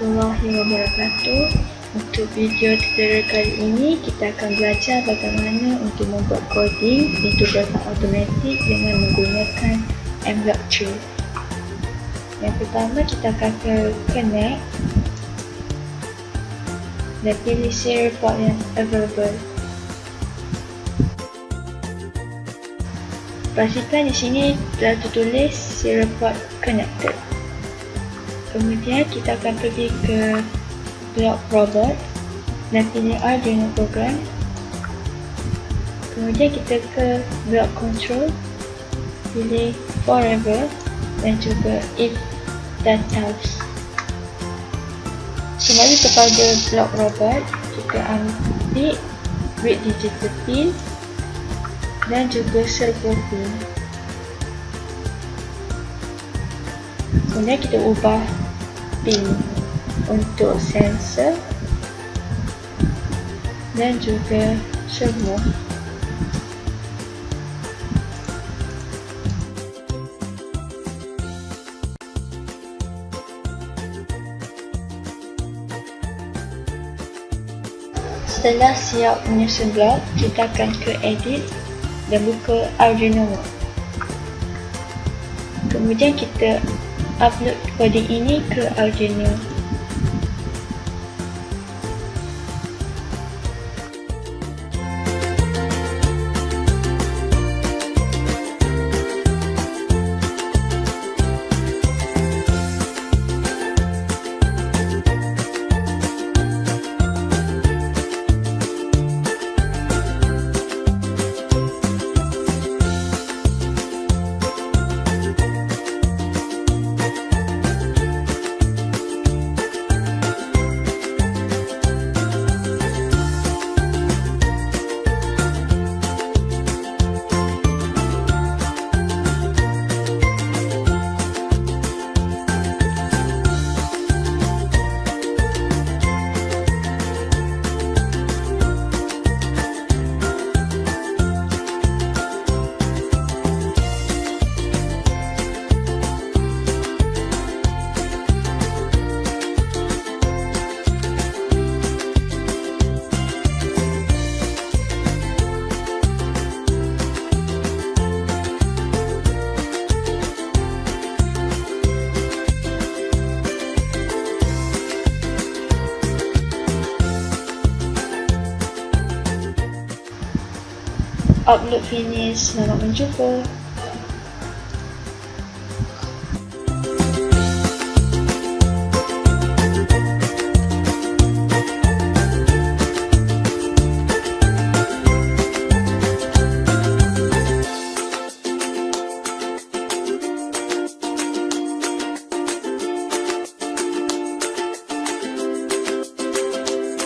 warahmatullahi wabarakatuh. Untuk video tutorial kali ini, kita akan belajar bagaimana untuk membuat coding Pintu Gerbang Automatik dengan menggunakan mblock tree. Yang pertama, kita akan connect dan pilih serial port yang available. Pastikan di sini telah tertulis serial port connected. Kemudian kita akan pergi ke block robot dan pilih Arduino program. Kemudian kita ke block control, pilih forever dan juga if dan else. Kembali kepada block robot, kita ambil read digital pin dan juga servo pin. Kemudian kita ubah pin untuk sensor dan juga servo. Setelah siap menyusun blok, kita akan ke edit dan buka Arduino mode. Kemudian kita upload coding ini ke Arduino. Upload finish, selamat menjumpa.